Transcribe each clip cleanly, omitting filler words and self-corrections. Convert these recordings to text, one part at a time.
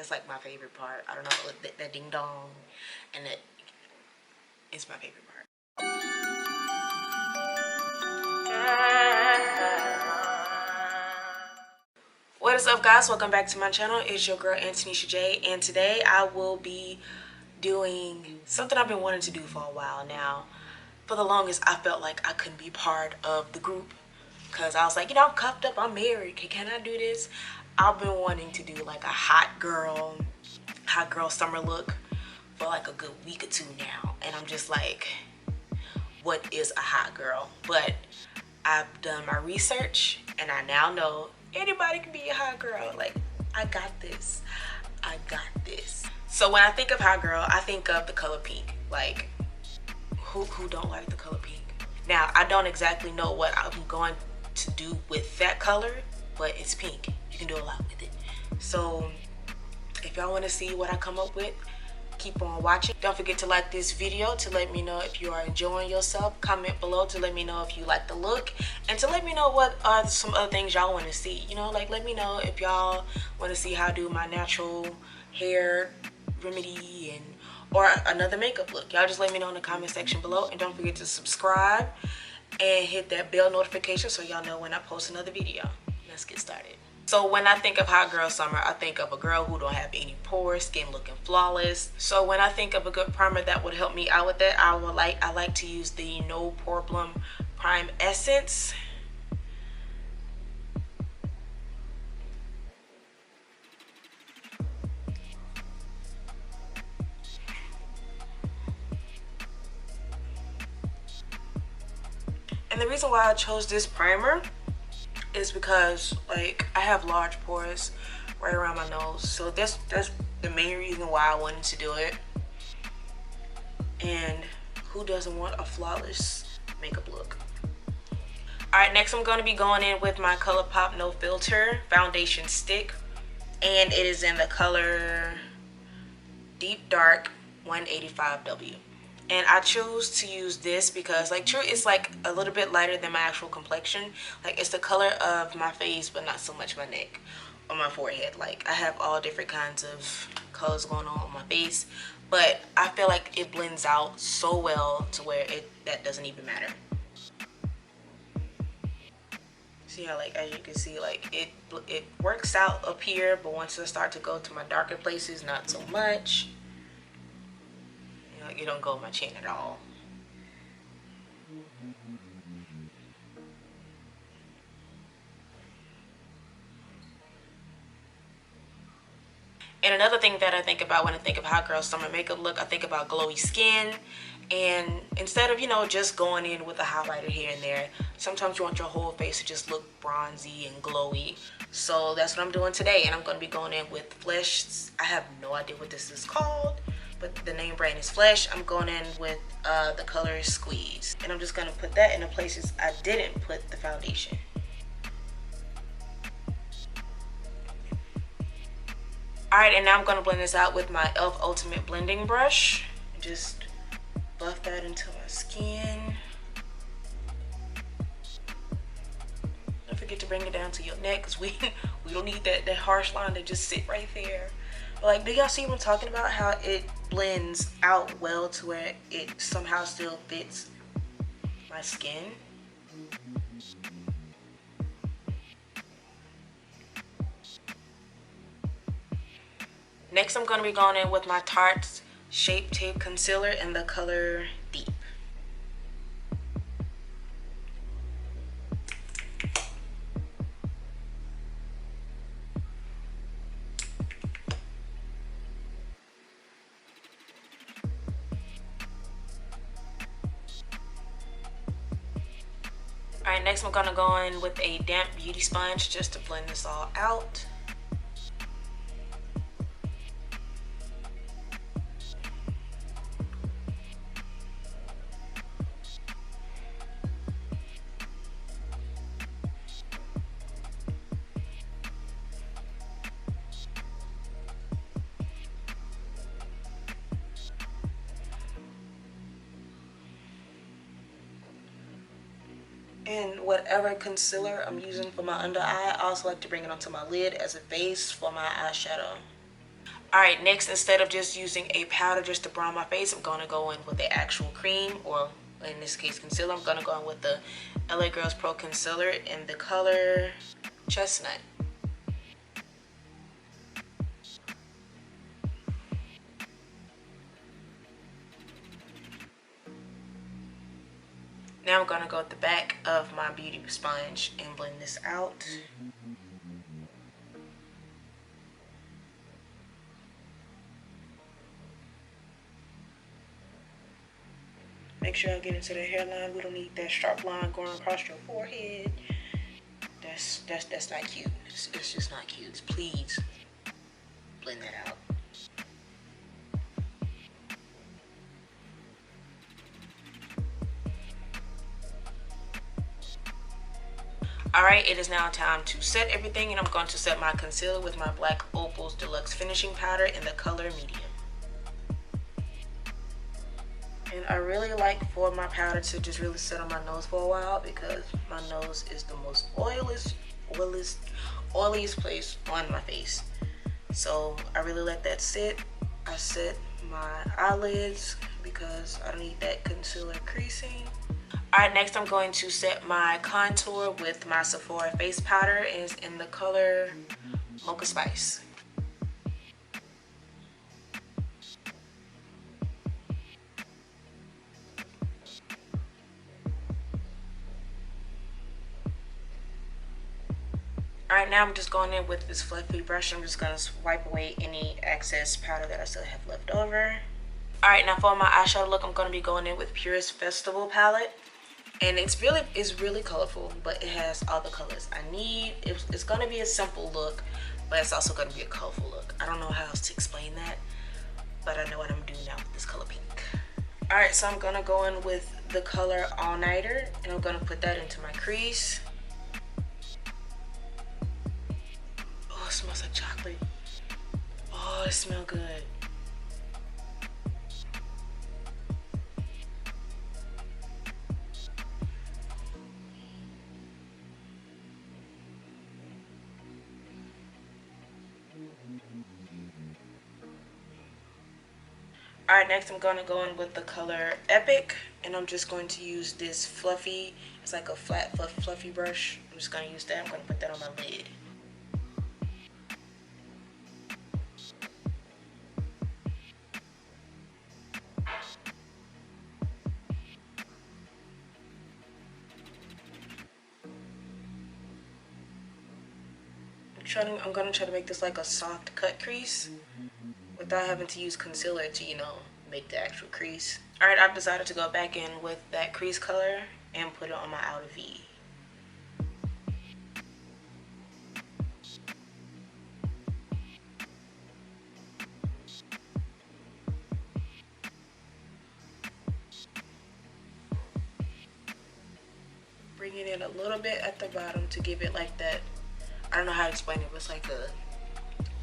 That's like my favorite part. I don't know, that ding dong, and that is my favorite part. What is up, guys? Welcome back to my channel. It's your girl AntaneshiaJay, and today I will be doing something I've been wanting to do for a while now. For the longest, I felt like I couldn't be part of the group because I was like, you know, I'm cuffed up, I'm married, can I do this? I've been wanting to do like a hot girl summer look for like a good week or two now, and I'm just like, what is a hot girl? But I've done my research and I now know anybody can be a hot girl. Like, I got this. I got this. So when I think of hot girl, I think of the color pink. Like, who don't like the color pink? Now, I don't exactly know what I'm going to do with that color, but it's pink. You can do a lot with it. So if y'all want to see what I come up with, keep on watching. Don't forget to like this video to let me know if you are enjoying yourself. Comment below to let me know if you like the look, and to let me know what are some other things y'all want to see. You know, like, let me know if y'all want to see how I do my natural hair remedy and or another makeup look. Y'all just let me know in the comment section below, and don't forget to subscribe and hit that bell notification so y'all know when I post another video. Let's get started. So when I think of hot girl summer, I think of a girl who don't have any pores, skin looking flawless. So when I think of a good primer that would help me out with that, I like to use the No Poreblem Prime Essence. And the reason why I chose this primer is because, like, I have large pores right around my nose, so that's the main reason why I wanted to do it. And who doesn't want a flawless makeup look? All right, next I'm going to be going in with my Colourpop No Filter foundation stick, and it is in the color Deep Dark 185W. And I choose to use this because, like, true, it's like a little bit lighter than my actual complexion. Like, it's the color of my face, but not so much my neck or my forehead. Like, I have all different kinds of colors going on my face, but I feel like it blends out so well to where that doesn't even matter. See how, like, as you can see, like, it works out up here, but once I start to go to my darker places, not so much. You don't go my chin at all. And another thing that I think about when I think of hot girl summer makeup look, I think about glowy skin. And instead of, you know, just going in with a highlighter here and there, sometimes you want your whole face to just look bronzy and glowy. So that's what I'm doing today, and I'm going to be going in with Flesh. I have no idea what this is called, but the name brand is Flesh. I'm going in with the color Squeeze, and I'm just going to put that in the places I didn't put the foundation. Alright, and now I'm going to blend this out with my e.l.f. Ultimate Blending Brush. Just buff that into my skin. Don't forget to bring it down to your neck, because we don't need that harsh line to just sit right there. Like, do y'all see what I'm talking about? How it blends out well to where it somehow still fits my skin. Next, I'm going to be going in with my Tarte Shape Tape Concealer in the color Deep. Alright, next I'm going to go in with a damp beauty sponge just to blend this all out. And whatever concealer I'm using for my under eye, I also like to bring it onto my lid as a base for my eyeshadow. Alright, next, instead of just using a powder just to brown my face, I'm going to go in with the actual cream, or in this case concealer. I'm going to go in with the LA Girls Pro Concealer in the color Chestnut. Now I'm going to go with the back of my beauty sponge and blend this out. Make sure I get into the hairline. We don't need that sharp line going across your forehead. That's not cute. It's just not cute. Please blend that out. Alright, it is now time to set everything, and I'm going to set my concealer with my black Opal's Deluxe Finishing Powder in the color Medium. And I really like for my powder to just really sit on my nose for a while, because my nose is the most oiliest place on my face. So I really let that sit. I set my eyelids because I don't need that concealer creasing. Alright, next I'm going to set my contour with my Sephora face powder, and it's in the color Mocha Spice. Alright, now I'm just going in with this fluffy brush. I'm just going to wipe away any excess powder that I still have left over. Alright, now for my eyeshadow look, I'm going to be going in with Pur Festival palette. And it's really colorful, but it has all the colors I need. It's going to be a simple look, but it's also going to be a colorful look. I don't know how else to explain that, but I know what I'm doing now with this color pink. Alright, so I'm going to go in with the color Allnighter, and I'm going to put that into my crease. Oh, it smells like chocolate. Oh, it smells good. Alright, next I'm going to go in with the color Epic, and I'm just going to use this fluffy, it's like a flat fluffy brush. I'm just going to use that. I'm going to put that on my lid. I'm going to try to make this like a soft cut crease without having to use concealer to, you know, make the actual crease. Alright, I've decided to go back in with that crease color and put it on my outer V. Bring it in a little bit at the bottom to give it like that, I don't know how to explain it, but it's like the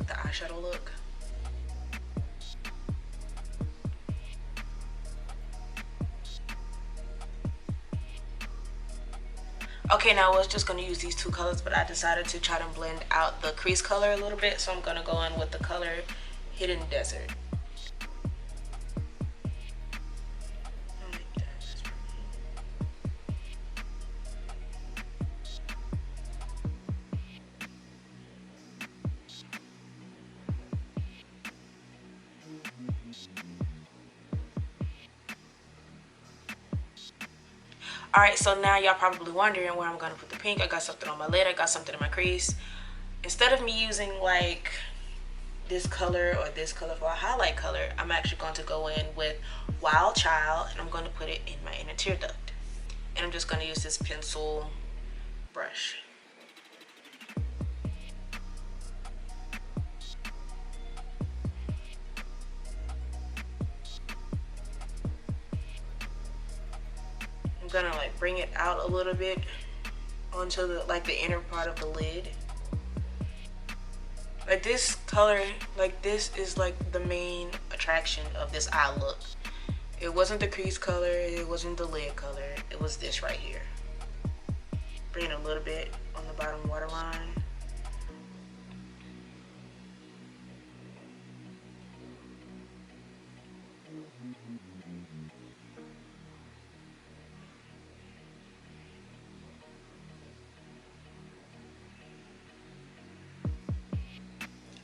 eyeshadow look. Okay, now I was just going to use these two colors, but I decided to try to blend out the crease color a little bit, so I'm going to go in with the color Hidden Desert. Alright, so now y'all probably wondering where I'm going to put the pink. I got something on my lid, I got something in my crease. Instead of me using like this color or this color for a highlight color, I'm actually going to go in with Wild Child, and I'm going to put it in my inner tear duct. And I'm just going to use this pencil brush. I'm gonna like bring it out a little bit onto the the inner part of the lid. Like this color, like this is like the main attraction of this eye look. It wasn't the crease color, it wasn't the lid color, it was this right here. Bring it a little bit on the bottom waterline.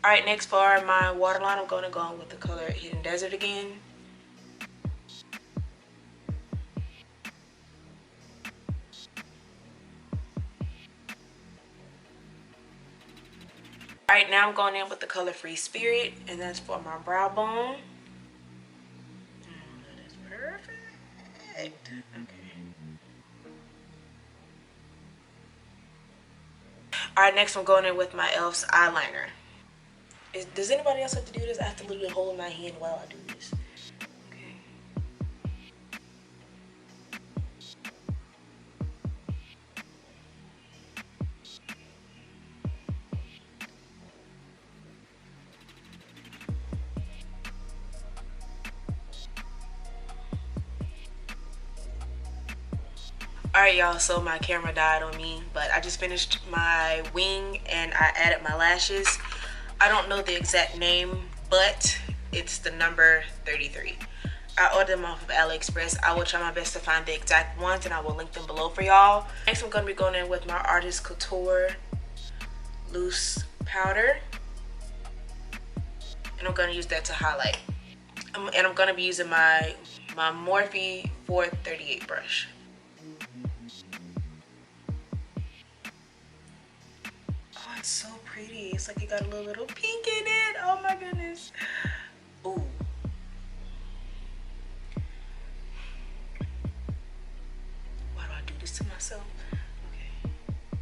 Alright, next for my waterline, I'm going to go in with the color Hidden Desert again. Alright, now I'm going in with the color Free Spirit, and that's for my brow bone. That is perfect. Okay. Alright, next I'm going in with my e.l.f.'s eyeliner. Does anybody else have to do this? I have to literally hold my hand while I do this. Okay. Alright y'all, so my camera died on me, but I just finished my wing and I added my lashes. I don't know the exact name, but it's the number 33. I ordered them off of AliExpress. I will try my best to find the exact ones and I will link them below for y'all. Next I'm going to be going in with my Artist Couture loose powder. And I'm going to use that to highlight. And I'm going to be using my Morphe 438 brush. So pretty. It's like it got a little pink in it. Oh my goodness. Ooh. Why do I do this to myself? Okay. I'm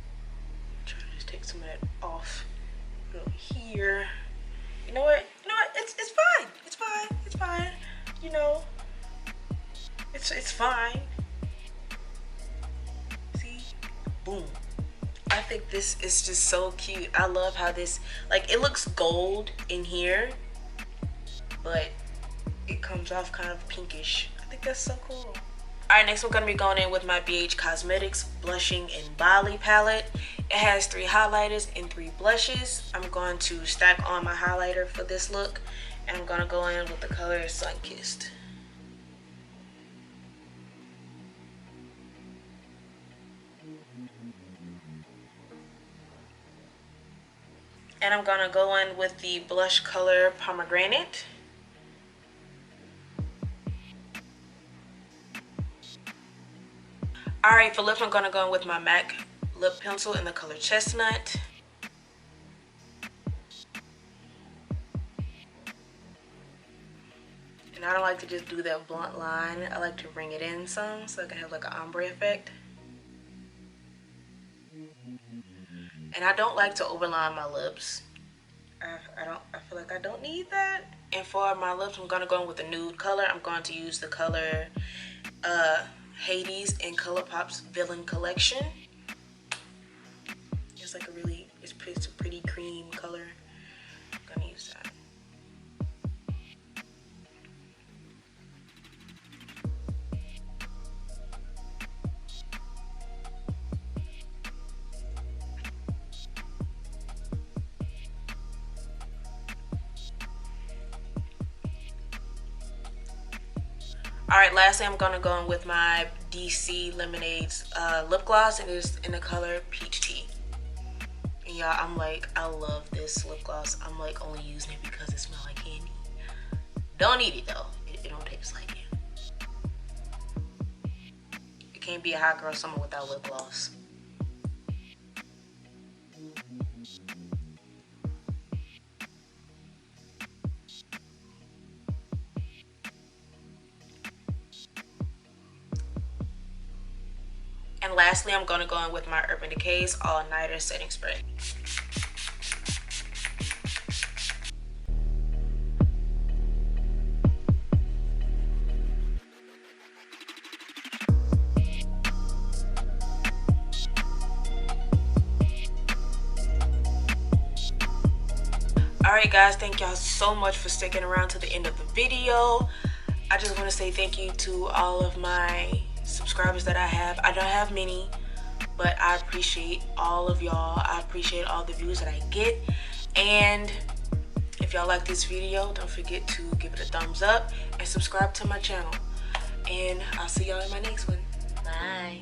trying to just take some of that off. Put it over here. You know what? You know what? It's fine. It's fine. It's fine. You know. It's fine. See? Boom. I think this is just so cute. I love how this, like, it looks gold in here, but it comes off kind of pinkish. I think that's so cool. Alright, next we're going to be going in with my BH Cosmetics Blushing in Bali palette. It has 3 highlighters and 3 blushes. I'm going to stack on my highlighter for this look, and I'm going to go in with the color Sunkissed. And I'm gonna go in with the blush color Pomegranate. Alright, for lips I'm gonna go in with my MAC lip pencil in the color Chestnut. And I don't like to just do that blunt line. I like to bring it in some so I can have like an ombre effect. And I don't like to overline my lips. I feel like I don't need that. And for my lips, I'm gonna go in with a nude color. I'm going to use the color Hades in Colourpop's Villain Collection. It's like it's a pretty cream color. I'm gonna use that. Alright, lastly I'm gonna go in with my DC Lemonade's lip gloss, and it's in the color Peach Tea. And y'all, I love this lip gloss. I'm like only using it because it smells like candy. Don't eat it though. It don't taste like it. It can't be a hot girl summer without lip gloss. And lastly, I'm going to go in with my Urban Decay's Allnighter Setting Spray. Alright guys, thank y'all so much for sticking around to the end of the video. I just want to say thank you to all of my subscribers that I have. I don't have many, but I appreciate all of y'all. I appreciate all the views that I get. And if y'all like this video, don't forget to give it a thumbs up and subscribe to my channel. And I'll see y'all in my next one. Bye.